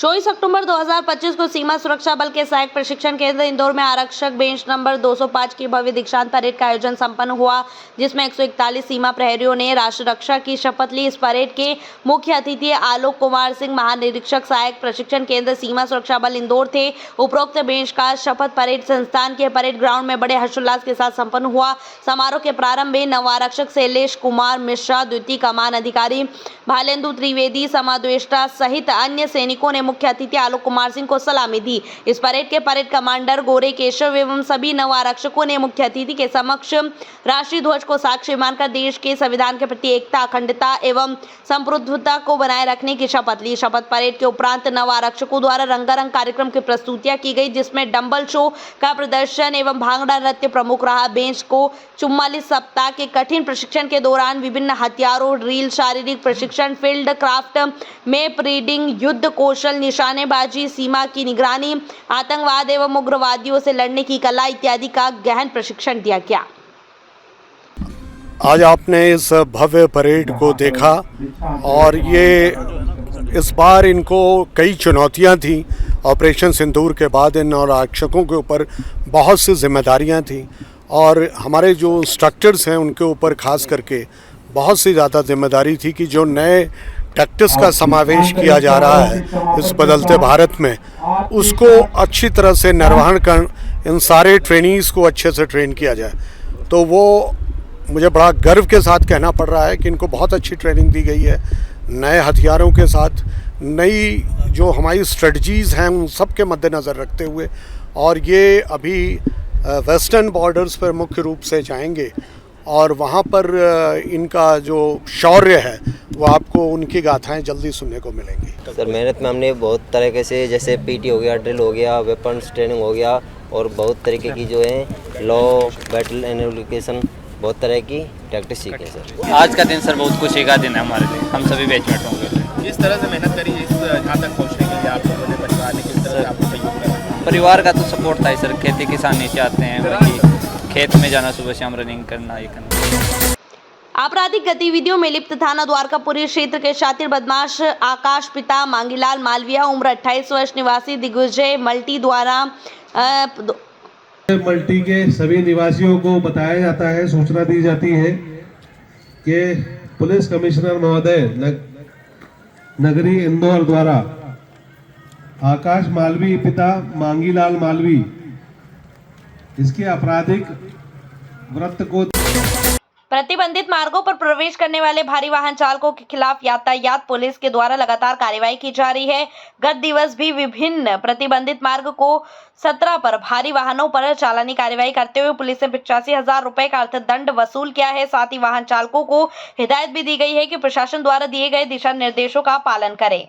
24 अक्टूबर 2025 को सीमा सुरक्षा बल के सहायक प्रशिक्षण केंद्र इंदौर में आरक्षक बेंच नंबर 205 की भव्य दीक्षांत परेड का आयोजन संपन्न हुआ, जिसमें 141 सीमा प्रहरियों ने राष्ट्र रक्षा की शपथ ली। इस परेड के मुख्य अतिथि आलोक कुमार सिंह, महानिरीक्षक सहायक प्रशिक्षण केंद्र सीमा सुरक्षा बल इंदौर थे। उपरोक्त बेंच का शपथ परेड संस्थान के परेड ग्राउंड में बड़े हर्षोल्लास के साथ संपन्न हुआ। समारोह के प्रारंभ में नव आरक्षक शैलेश कुमार मिश्रा, द्वितीय कमान अधिकारी भालेंदु त्रिवेदी, समादेष्टा सहित अन्य सैनिकों ने मुख्य अतिथि आलोक कुमार सिंह को सलामी दी। इस परेड के परेड कमांडर गोरे केशव एवं सभी नव आरक्षकों ने मुख्य अतिथि के समक्ष राष्ट्रीय ध्वज को साक्षी मानकर देश के संविधान के प्रति एकता, अखंडता एवं संप्रभुता को बनाए रखने की शपथ ली। शपथ परेड के उपरांत नव आरक्षकों द्वारा रंगारंग कार्यक्रम की प्रस्तुतियां की गई, जिसमें डंबल शो का प्रदर्शन एवं भांगड़ा नृत्य प्रमुख रहा। बेंच को 44 सप्ताह के कठिन प्रशिक्षण के दौरान विभिन्न हथियारों, ड्रिल, शारीरिक प्रशिक्षण, फील्ड क्राफ्ट, मैप रीडिंग, युद्ध कौशल, निशानेबाजी, सीमा की निगरानी, आतंकवाद एवं उग्रवादियों से लड़ने की कला इत्यादि का गहन प्रशिक्षण दिया गया। आज आपने इस भव्य परेड को देखा और ये इस बार इनको कई चुनौतियां थी। ऑपरेशन सिंदूर के बाद इन और आरक्षकों के ऊपर बहुत सी जिम्मेदारियां थी और हमारे जो इंस्ट्रक्टर्स हैं उनके ऊपर खास करके बहुत सी ज़्यादा जिम्मेदारी थी कि जो नए टैक्टिक्स का समावेश किया जा रहा है इस बदलते भारत में, उसको अच्छी तरह से निर्वहन कर इन सारे ट्रेनीज़ को अच्छे से ट्रेन किया जाए। तो वो मुझे बड़ा गर्व के साथ कहना पड़ रहा है कि इनको बहुत अच्छी ट्रेनिंग दी गई है, नए हथियारों के साथ, नई जो हमारी स्ट्रेटजीज़ हैं उन सब के मद्देनज़र रखते हुए। और ये अभी वेस्टर्न बॉर्डर्स पर मुख्य रूप से जाएंगे और वहाँ पर इनका जो शौर्य है वो आपको उनकी गाथाएं जल्दी सुनने को मिलेंगी। सर मेहनत में हमने बहुत तरीके से, जैसे पीटी हो गया, ड्रिल हो गया, वेपन्स ट्रेनिंग हो गया और बहुत तरीके की जो है लॉ, बैटल एनालिसिस, बहुत तरह की टैक्टिक्स सीखे सर। आज का दिन सर बहुत खुशी का दिन है हमारे लिए, हम सभी बैचमेट होंगे। जिस तरह से मेहनत करी इस यहाँ तक पहुँचने के लिए आप लोगों ने, परिवार ने किस तरह से आपको सहयोग करा? परिवार का तो सपोर्ट था ही सर, खेती किसानी चाहते हैं, बाकी खेत में जाना, सुबह शाम रनिंग करना, ये करना। आपराधिक गतिविधियों में लिप्त थाना द्वारकापुरी क्षेत्र के शातिर बदमाश आकाश पिता मांगीलाल मालविया, उम्र 28 वर्ष, निवासी दिग्विजय मल्टी द्वारा मल्टी के सभी निवासियों को बताया जाता है, सूचना दी जाती है कि पुलिस कमिश्नर महोदय नगरी इंदौर द्वारा आकाश मालवी पिता मांगीलाल मालवी इसके आपराधिक वृत्त को प्रतिबंधित मार्गों पर प्रवेश करने वाले भारी वाहन चालकों के खिलाफ यातायात पुलिस के द्वारा लगातार कार्रवाई की जा रही है। गत दिवस भी विभिन्न प्रतिबंधित मार्ग को 17 पर भारी वाहनों पर चालानी कार्रवाई करते हुए पुलिस ने 85,000 रुपए का अर्थदंड वसूल किया है। साथ ही वाहन चालकों को हिदायत भी दी गई है कि प्रशासन द्वारा दिए गए दिशा निर्देशों का पालन करें।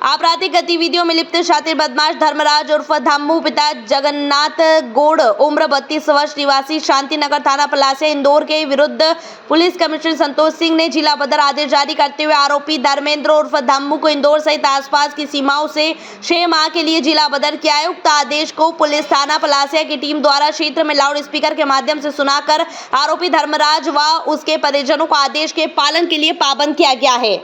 आपराधिक गतिविधियों में लिप्त शातिर बदमाश धर्मराज उर्फ धम्मू, पिता जगन्नाथ गौड़, उम्र 32 वर्ष, निवासी शांतिनगर थाना पलासिया इंदौर के विरुद्ध पुलिस कमिश्नर संतोष सिंह ने जिला बदर आदेश जारी करते हुए आरोपी धर्मेंद्र उर्फ धम्मू को इंदौर सहित आसपास की सीमाओं से 6 माह के लिए जिला बदर किया है। उक्त आदेश को पुलिस थाना पलासिया की टीम द्वारा क्षेत्र में लाउड स्पीकर के माध्यम से सुनाकर आरोपी धर्मराज व उसके परिजनों को आदेश के पालन के लिए पाबंद किया गया है।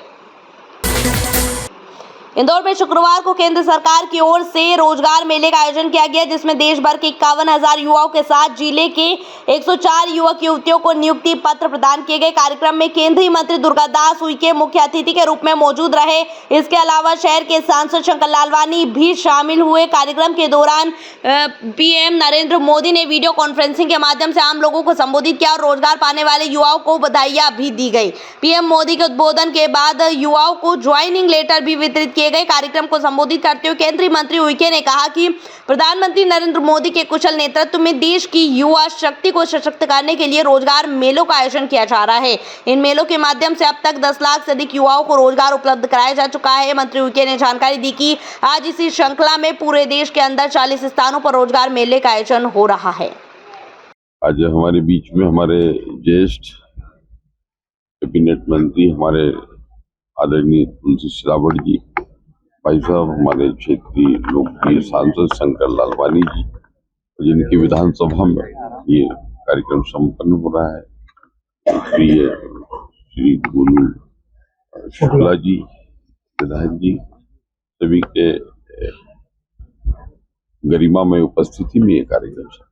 इंदौर में शुक्रवार को केंद्र सरकार की ओर से रोजगार मेले का आयोजन किया गया, जिसमें देश भर के 51,000 युवाओं के साथ जिले के 104 युवक युवतियों को नियुक्ति पत्र प्रदान किए गए। कार्यक्रम में केंद्रीय मंत्री दुर्गादास उइके मुख्य अतिथि के रूप में मौजूद रहे। इसके अलावा शहर के सांसद शंकर लालवानी भी शामिल हुए। कार्यक्रम के दौरान पीएम नरेंद्र मोदी ने वीडियो कॉन्फ्रेंसिंग के माध्यम से आम लोगों को संबोधित किया और रोजगार पाने वाले युवाओं को बधाइयां भी दी गई। पीएम मोदी के उद्बोधन के बाद युवाओं को ज्वाइनिंग लेटर भी वितरित किए गए। कार्यक्रम को संबोधित करते हुए केंद्रीय मंत्री उइके ने कहा कि प्रधानमंत्री नरेंद्र मोदी के कुशल नेतृत्व में देश की युवा शक्ति को सशक्त करने के लिए रोजगार मेलों का आयोजन किया जा रहा है। इन मेलों के माध्यम से अब तक 10 लाख से अधिक युवाओं को रोजगार उपलब्ध कराया जा चुका है। मंत्री उइके ने जानकारी दी कि आज इसी श्रृंखला में पूरे देश के अंदर 40 स्थानों पर रोजगार मेले का आयोजन हो रहा है। आज हमारे बीच में हमारे ज्येष्ठ कैबिनेट मंत्री, हमारे आदरणीय तुलसी सिलावट जी, भाई साहब, हमारे क्षेत्रीय लोकप्रिय सांसद शंकर लालवानी जी, जिनकी विधानसभा में ये कार्यक्रम संपन्न हो रहा है, प्रिय श्री गोलू शुक्ला जी, विधायक जी, सभी के गरिमामय उपस्थिति में ये कार्यक्रम चल।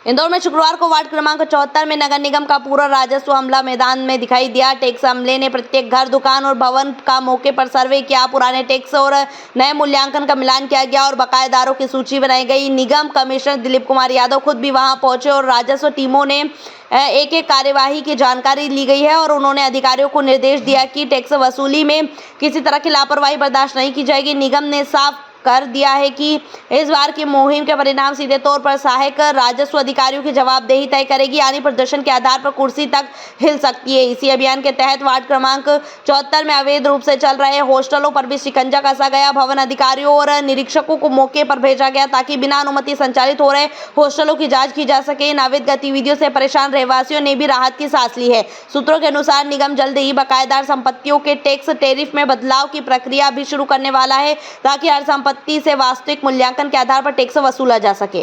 इंदौर में शुक्रवार को वार्ड क्रमांक 74 में नगर निगम का पूरा राजस्व अमला मैदान में दिखाई दिया। टैक्स अमले ने प्रत्येक घर, दुकान और भवन का मौके पर सर्वे किया। पुराने टैक्स और नए मूल्यांकन का मिलान किया गया और बकायेदारों की सूची बनाई गई। निगम कमिश्नर दिलीप कुमार यादव खुद भी वहां पहुंचे और राजस्व टीमों ने एक एक कार्यवाही की जानकारी ली गई है और उन्होंने अधिकारियों को निर्देश दिया कि टैक्स वसूली में किसी तरह की लापरवाही बर्दाश्त नहीं की जाएगी। निगम ने साफ कर दिया है कि इस बार की मुहिम के परिणाम सीधे तौर पर सहायक राजस्व अधिकारियों की जवाबदेही तय करेगी, यानी प्रदर्शन के आधार पर कुर्सी तक हिल सकती है। इसी अभियान के तहत वार्ड क्रमांक 74 में अवैध रूप से चल रहे हॉस्टलों पर भी शिकंजा कसा गया। भवन अधिकारियों और निरीक्षकों को मौके पर भेजा गया ताकि बिना अनुमति संचालित हो रहे हॉस्टलों की जांच की जा सके। इन अवैध गतिविधियों से परेशान रहवासियों ने भी राहत की सांस ली है। सूत्रों के अनुसार निगम जल्द ही बकायेदार संपत्तियों के टैक्स टैरिफ में बदलाव की प्रक्रिया भी शुरू करने वाला है ताकि हर संपत्ति से वास्तविक मूल्यांकन के आधार पर टैक्स वसूला जा सके।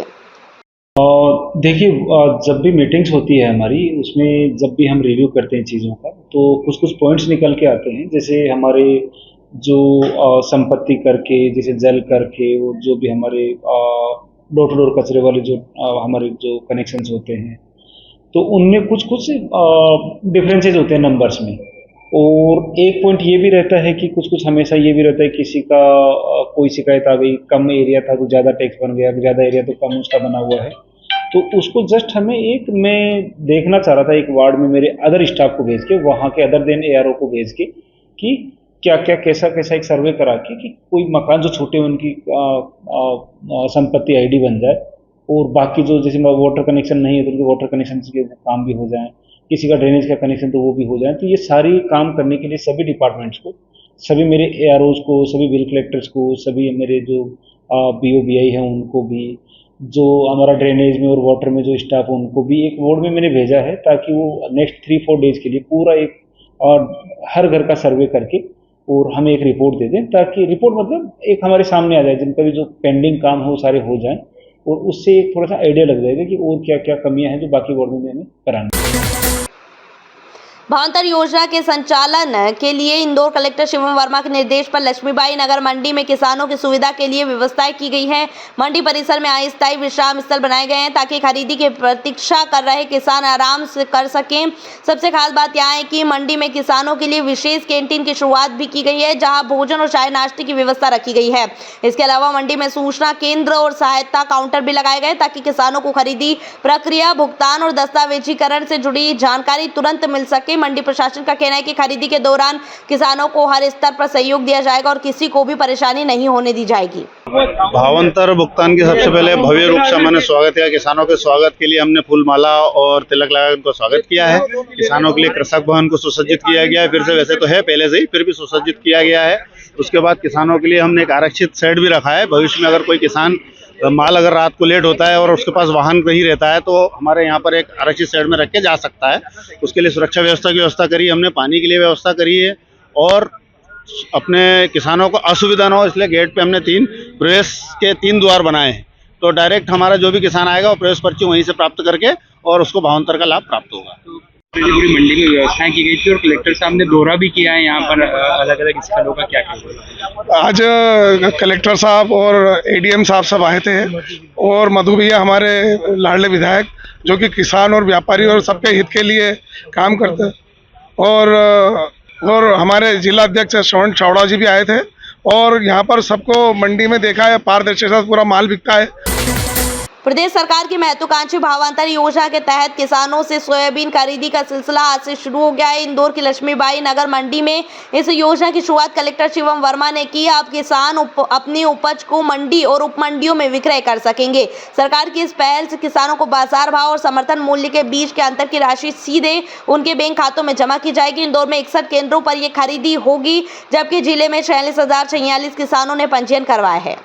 देखिए, जब भी मीटिंग्स होती है हमारी, उसमें जब भी हम रिव्यू करते हैं चीज़ों का, तो कुछ कुछ पॉइंट्स निकल के आते हैं। जैसे हमारे जो संपत्ति करके, जैसे जल करके, वो जो भी हमारे डोर टू डोर कचरे वाले जो हमारे जो कनेक्शंस होते हैं, तो उनमें कुछ कुछ डिफरेंसेस होते हैं नंबर्स में। और एक पॉइंट ये भी रहता है कि कुछ कुछ हमेशा ये भी रहता है किसी का कोई शिकायत आ गई, कम एरिया था तो ज़्यादा टैक्स बन गया, ज़्यादा एरिया तो कम उसका बना हुआ है। तो उसको जस्ट हमें मैं देखना चाह रहा था एक वार्ड में मेरे अदर स्टाफ को भेज के, वहाँ के अदर देन ARO को भेज के, कि क्या क्या कैसा कैसा एक सर्वे करा के कि कोई मकान जो छोटे उनकी संपत्ति ID बन जाए, और बाकी जो जैसे वाटर कनेक्शन नहीं है तो उनके वाटर कनेक्शन के काम भी हो जाए, किसी का ड्रेनेज का कनेक्शन तो वो भी हो जाए। तो ये सारी काम करने के लिए सभी डिपार्टमेंट्स को, सभी मेरे AROs को, सभी बिल कलेक्टर्स को, सभी मेरे जो BOBI हैं उनको भी, जो हमारा ड्रेनेज में और वाटर में जो स्टाफ है उनको भी एक बोर्ड में मैंने भेजा है ताकि वो नेक्स्ट 3-4 डेज के लिए पूरा एक हर घर का सर्वे करके और हमें एक रिपोर्ट दे दें, ताकि रिपोर्ट मतलब एक हमारे सामने आ जाए, जिनका भी जो पेंडिंग काम है वो सारे हो जाएं, और उससे एक थोड़ा सा आइडिया लग जाएगा कि और क्या क्या कमियां हैं जो बाकी वार्ड में हमें करानी। भावांतर योजना के संचालन के लिए इंदौर कलेक्टर शिवम वर्मा के निर्देश पर लक्ष्मीबाई नगर मंडी में किसानों की सुविधा के लिए व्यवस्थाएं की गई हैं। मंडी परिसर में अस्थायी विश्राम स्थल बनाए गए हैं ताकि खरीदी की प्रतीक्षा कर रहे किसान आराम से कर सकें। सबसे खास बात यह है कि मंडी में किसानों के लिए विशेष कैंटीन की शुरुआत भी की गई है, जहां भोजन और चाय नाश्ते की व्यवस्था रखी गई है। इसके अलावा मंडी में सूचना केंद्र और सहायता काउंटर भी लगाए गए ताकि किसानों को खरीदी प्रक्रिया, भुगतान और दस्तावेजीकरण से जुड़ी जानकारी तुरंत मिल सके। मंडी प्रशासन का कहना है कि खरीदी के दौरान किसानों को हर स्तर पर सहयोग दिया जाएगा और किसी को भी परेशानी नहीं होने दी जाएगी। भावांतर भुगतान की सबसे पहले भव्य रूप से हमने स्वागत किया। किसानों के स्वागत के लिए हमने फूल माला और तिलक लगा उनको स्वागत किया है। किसानों के लिए कृषक भवन को सुसज्जित किया गया है, फिर से, वैसे तो है पहले से ही, फिर भी सुसज्जित किया गया है। उसके बाद किसानों के लिए हमने एक आरक्षित शेड भी रखा है। भविष्य में अगर कोई किसान माल अगर रात को लेट होता है और उसके पास वाहन नहीं रहता है तो हमारे यहाँ पर एक आरक्षित शेड में रख के जा सकता है। उसके लिए सुरक्षा व्यवस्था की व्यवस्था करी हमने, पानी के लिए व्यवस्था करी है, और अपने किसानों को असुविधा न हो इसलिए गेट पे हमने 3 प्रवेश के 3 द्वार बनाए हैं। तो डायरेक्ट हमारा जो भी किसान आएगा वो प्रवेश पर्ची वहीं से प्राप्त करके और उसको भावांतर का लाभ प्राप्त होगा। पूरी मंडी में व्यवस्थाएं की गई थी और कलेक्टर साहब ने दौरा भी किया है यहाँ पर अलग अलग स्थलों का, क्या कहना? आज कलेक्टर साहब और ADM साहब सब आए थे, और मधु भैया हमारे लाडले विधायक जो कि किसान और व्यापारी और सबके हित के लिए काम करते हैं, और हमारे जिला अध्यक्ष श्रवण चावड़ा जी भी आए थे, और यहाँ पर सबको मंडी में देखा है पारदर्शिता से पूरा माल बिकता है। प्रदेश सरकार की महत्वाकांक्षी भावांतर योजना के तहत किसानों से सोयाबीन खरीदी का सिलसिला आज से शुरू हो गया है। इंदौर की लक्ष्मीबाई नगर मंडी में इस योजना की शुरुआत कलेक्टर शिवम वर्मा ने की। अब किसान अपनी उपज को मंडी और उपमंडियों में विक्रय कर सकेंगे। सरकार की इस पहल से किसानों को बाजार भाव और समर्थन मूल्य के बीच के अंतर की राशि सीधे उनके बैंक खातों में जमा की जाएगी। इंदौर में 61 केंद्रों पर यह खरीदी होगी, जबकि जिले में 46,046 किसानों ने पंजीयन करवाया है।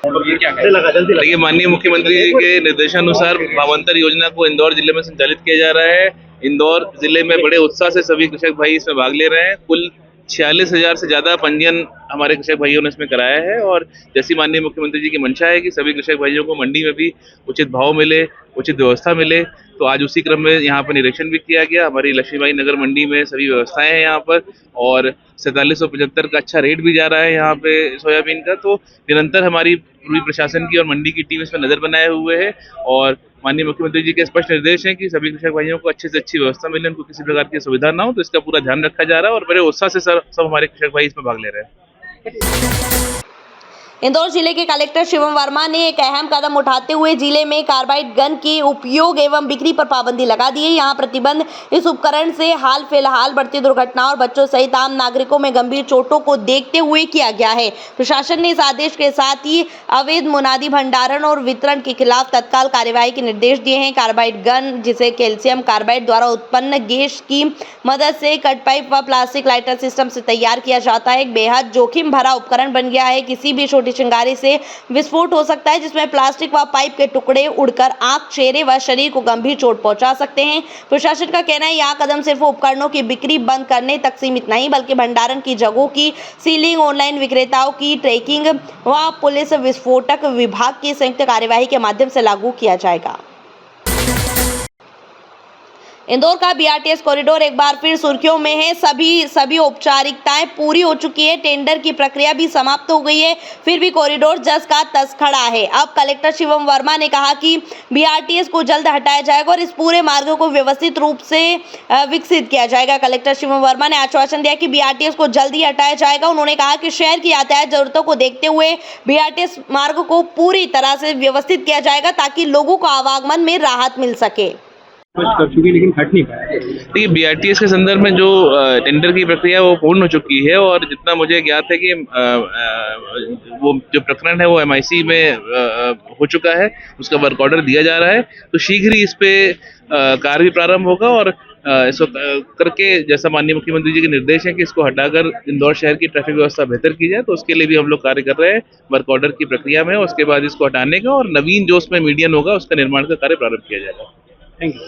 देखिए, माननीय मुख्यमंत्री जी के निर्देशानुसार भावांतर योजना को इंदौर जिले में संचालित किया जा रहा है। इंदौर जिले में बड़े उत्साह से सभी कृषक भाई इसमें भाग ले रहे हैं। कुल 46,000 से ज़्यादा पंजीयन हमारे कृषक भाइयों ने इसमें कराया है और जैसी माननीय मुख्यमंत्री जी की मंशा है कि सभी कृषक भाइयों को मंडी में भी उचित भाव मिले, उचित व्यवस्था मिले, तो आज उसी क्रम में यहाँ पर निरीक्षण भी किया गया। हमारी लक्ष्मीबाई नगर मंडी में सभी व्यवस्थाएं हैं यहाँ पर और 4775 का अच्छा रेट भी जा रहा है यहाँ पे सोयाबीन का। तो निरंतर हमारी पूर्वी प्रशासन की और मंडी की टीम इसमें नजर बनाए हुए है और माननीय मुख्यमंत्री जी के स्पष्ट निर्देश हैं कि सभी कृषक भाइयों को अच्छे से अच्छी व्यवस्था मिले, उनको किसी प्रकार की असुविधा ना हो, तो इसका पूरा ध्यान रखा जा रहा है और बड़े उत्साह से सब हमारे कृषक भाई इसमें भाग ले रहे हैं। इंदौर जिले के कलेक्टर शिवम वर्मा ने एक अहम कदम उठाते हुए जिले में कार्बाइड गन के उपयोग एवं बिक्री पर पाबंदी लगा दी है। यहाँ प्रतिबंध इस उपकरण से हाल फिलहाल बढ़ती दुर्घटनाओं और बच्चों सहित आम नागरिकों में गंभीर चोटों को देखते हुए किया गया है। प्रशासन ने इस आदेश के साथ ही अवैध मुनादी भंडारण और वितरण के खिलाफ तत्काल कार्यवाही के निर्देश दिए हैं। कार्बाइड गन, जिसे कैल्शियम कार्बाइड द्वारा उत्पन्न गैस की मदद से कट पाइप व प्लास्टिक लाइटर सिस्टम से तैयार किया जाता है, एक बेहद जोखिम भरा उपकरण बन गया है। किसी भी छोटी चिंगारी से विस्फोट हो सकता है, जिसमें प्लास्टिक व पाइप के टुकड़े उड़कर आंख, चेहरे व शरीर को गंभीर चोट पहुंचा सकते हैं। प्रशासन का कहना है यह कदम सिर्फ उपकरणों की बिक्री बंद करने तक सीमित नहीं, बल्कि भंडारण की जगहों की सीलिंग, ऑनलाइन विक्रेताओं की ट्रैकिंग व पुलिस विस्फोटक विभाग की संयुक्त कार्यवाही के माध्यम से लागू किया जाएगा। इंदौर का बीआरटीएस कॉरिडोर एक बार फिर सुर्खियों में है। सभी औपचारिकताएं पूरी हो चुकी है, टेंडर की प्रक्रिया भी समाप्त हो गई है, फिर भी कॉरिडोर जस का तस खड़ा है। अब कलेक्टर शिवम वर्मा ने कहा कि बीआरटीएस को जल्द हटाया जाएगा और इस पूरे मार्ग को व्यवस्थित रूप से विकसित किया जाएगा। कलेक्टर शिवम वर्मा ने आश्वासन दिया कि बीआरटीएस को जल्द ही हटाया जाएगा। उन्होंने कहा कि शहर की यातायात जरूरतों को देखते हुए बीआरटीएस मार्ग को पूरी तरह से व्यवस्थित किया जाएगा ताकि लोगों को आवागमन में राहत मिल सके। कर चुकी लेकिन हट नहीं पाया। देखिए, बीआरटीएस के संदर्भ में जो टेंडर की प्रक्रिया वो पूर्ण हो चुकी है और जितना मुझे ज्ञात है कि वो जो प्रकरण है वो एमआईसी में हो चुका है, उसका वर्क ऑर्डर दिया जा रहा है, तो शीघ्र ही इस पे कार्य भी प्रारंभ होगा और इसको करके जैसा माननीय मुख्यमंत्री जी के निर्देश है कि इसको हटाकर इंदौर शहर की ट्रैफिक व्यवस्था बेहतर की जाए, तो उसके लिए भी हम लोग कार्य कर रहे हैं। वर्क ऑर्डर की प्रक्रिया में उसके बाद इसको हटाने का और नवीन जो उसमें मीडियन होगा उसका निर्माण का कार्य प्रारंभ किया जाएगा। Thank you.